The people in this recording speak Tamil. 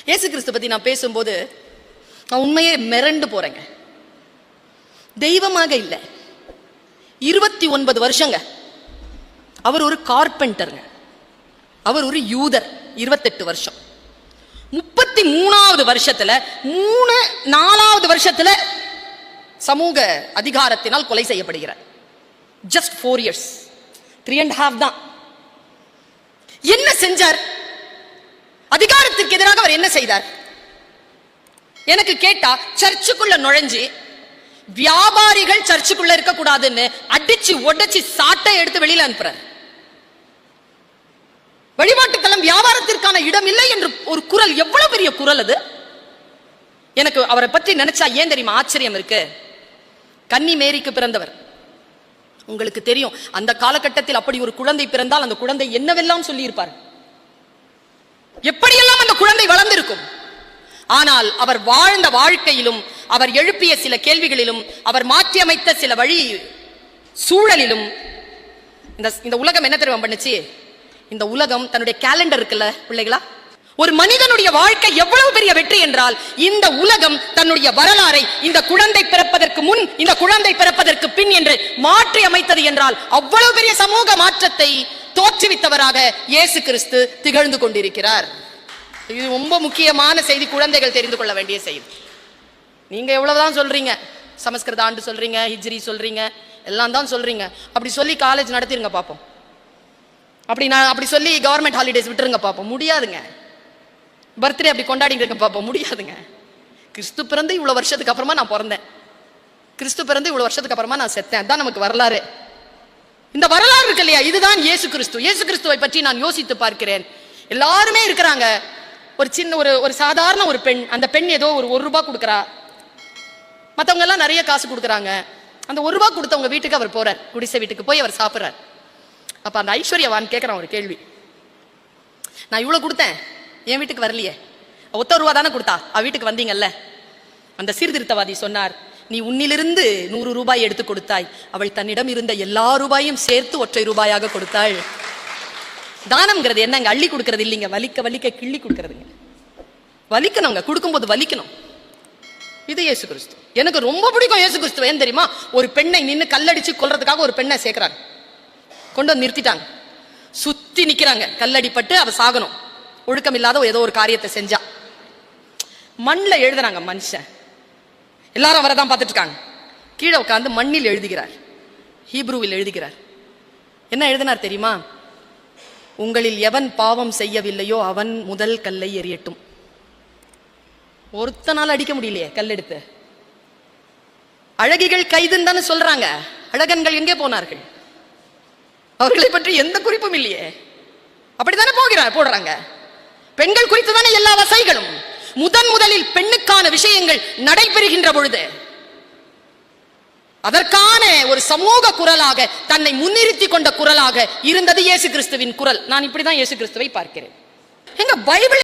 இயேசு கிறிஸ்து பத்தி நான் பேசும்போது நான் உண்மையே மிரண்டு போறேங்க. தெய்வமாக இல்லை, 29 வருஷங்க அவர் ஒரு கார்பெண்டருங்க. அவர் ஒரு யூதர். 28 வருஷம். 33வது வருஷத்துல 4வது வருஷத்துல சமூக அதிகாரத்தினால் கொலை செய்யப்படுகிறார். ஜஸ்ட் 4 years, 3.5 தான். என்ன செஞ்சார்? அதிகாரத்திற்கு எதிராக அவர் என்ன செய்தார்? எனக்கு கேட்டா சர்ச்சுக்குள்ள நுழைஞ்சு வியாபாரிகள் சர்ச்சுக்குள்ள இருக்க கூடாதுன்னு அடிச்சு உடைச்சு சாட்டை எடுத்து வெளியில அனுப்புறார். வழிபாட்டுத்தலம் வியாபாரத்திற்கான இடம் இல்லை என்று ஒரு குரல். எவ்வளவு பெரிய குரல் அது! எனக்கு அவரை பற்றி நினைச்சா ஏன் தெரியுமா ஆச்சரியம் இருக்கு. கன்னி மேரிக்கு பிறந்தவர். உங்களுக்கு தெரியும், அந்த காலகட்டத்தில் அப்படி ஒரு குழந்தை பிறந்தால் அந்த குழந்தை என்னவெல்லாம் சொல்லி இருப்பார், எப்படியெல்லாம் அந்த குழந்தை வளர்ந்திருக்கும். ஆனால் அவர் வாழ்ந்த வாழ்க்கையிலும், அவர் எழுப்பிய சில கேள்விகளிலும், அவர் மாற்றி அமைத்த சில வழி சூழலிலும் இந்த உலகம் என்ன தெரியுமா பண்ணுச்சு? இந்த உலகம் தன்னுடைய கேலண்டர் இருக்குல்ல பிள்ளைகளா, ஒரு மனிதனுடைய வாழ்க்கை எவ்வளவு பெரிய வெற்றி என்றால், இந்த உலகம் தன்னுடைய வரலாறை இந்த குழந்தை பிறப்பதற்கு முன், இந்த குழந்தை பிறப்பதற்கு பின் என்று மாற்றி அமைத்தது என்றால், அவ்வளவு பெரிய சமூக மாற்றத்தை தோற்றுவித்தவராக இயேசு கிறிஸ்து திகழ்ந்து கொண்டிருக்கிறார். இது ரொம்ப முக்கியமான செய்தி, குழந்தைகள் தெரிந்து கொள்ள வேண்டிய செய்தி. நீங்க எவ்வளவுதான் சொல்றீங்க, சமஸ்கிருத ஆண்டு சொல்றீங்க, ஹிஜ்ரி சொல்றீங்க, எல்லாம் தான் சொல்றீங்க. அப்படி சொல்லி காலேஜ் நடத்திருங்க பாப்போம். அப்படி சொல்லி கவர்மெண்ட் ஹாலிடேஸ் விட்டுருங்க பாப்போம். முடியாதுங்க. பர்த்டே அப்படி கொண்டாடிட்டு இருக்க பாப்போம். முடியாதுங்க. கிறிஸ்து பிறந்து இவ்வளவு வருஷத்துக்கு அப்புறமா நான் பிறந்தேன், கிறிஸ்து பிறந்து இவ்வளவு வருஷத்துக்கு அப்புறமா நான் செத்தேன். அதான் நமக்கு வரலாறு. இந்த வரலாறு இருக்கு இல்லையா, இதுதான் இயேசு கிறிஸ்து. இயேசு கிறிஸ்துவை பற்றி நான் யோசித்து பார்க்கிறேன். எல்லாருமே இருக்கிறாங்க. ஒரு சின்ன ஒரு சாதாரண ஒரு பெண், அந்த பெண் ஏதோ ஒரு ரூபாய் கொடுக்குறா, மற்றவங்க எல்லாம் நிறைய காசு கொடுக்குறாங்க. அந்த ₹1 கொடுத்தவங்க வீட்டுக்கு அவர் போறார், குடிசை வீட்டுக்கு போய் அவர் சாப்பிட்றார். அப்ப அந்த ஐஸ்வர்யவான் கேட்கிறான் ஒரு கேள்வி, நான் இவ்வளவு கொடுத்தேன், என் வீட்டுக்கு வரலையே, ₹1 தானே கொடுத்தா, அவ வீட்டுக்கு வந்தீங்கல்ல. அந்த சீர்திருத்தவாதி சொன்னார், நீ உன்னிலிருந்து ₹100 எடுத்து கொடுத்தாய், அவள் தன்னிடம் இருந்த எல்லா ரூபாயும் சேர்த்து ₹1 கொடுத்தாள். தானம்ங்கிறது என்னங்க? அள்ளி கொடுக்கறது இல்லைங்க, வலிக்க வலிக்க கிள்ளி கொடுக்கறதுங்க. வலிக்கணுங்க, கொடுக்கும்போது வலிக்கணும். இது இயேசு கிறிஸ்து. எனக்கு ரொம்ப பிடிக்கும் இயேசு கிறிஸ்து. ஏன் தெரியுமா? ஒரு பெண்ணை நின்று கல்லடிச்சு கொல்றதுக்காக ஒரு பெண்ணை சேர்க்கிறாங்க, கொண்டு வந்து நிறுத்திட்டாங்க, சுத்தி நிக்கிறாங்க, கல்லடிப்பட்டு அவ சாகணும், ஒழுக்கம் இல்லாத ஏதோ ஒரு காரியத்தை செஞ்சா. மண்ணில் எழுதுறாங்க மனுஷன், எல்லாரும் அவரைதான் பார்த்துட்டு இருக்காங்க. கீழே உட்காந்து மண்ணில் எழுதுகிறார், ஹீப்ரூவில் எழுதுகிறார். என்ன எழுதினார் தெரியுமா? உங்களில் எவன் பாவம் செய்யவில்லையோ அவன் முதல் கல்லை எறியட்டும். ஒருத்தனால அடிக்க முடியலையே கல்லெடுத்து. அழகிகள் கைதுன்னு தானே சொல்றாங்க, அழகன்கள் எங்கே போனார்கள்? அவர்களை பற்றி எந்த குறிப்பும் இல்லையே. அப்படித்தானே போடுறாங்க. பெண்கள் குறித்து தானே எல்லா வசைகளும். முதலில் பெண்ணுக்கான விஷயங்கள் நடைபெறுகின்ற பொழுது அதற்கான ஒரு சமூக குரலாக, தன்னை முன்னிறுத்தி கொண்ட குரலாக இருந்தது இயேசு கிறிஸ்துவின் குரல். நான் இப்படிதான் இயேசு கிறிஸ்துவை பார்க்கிறேன். எங்க பைபிள்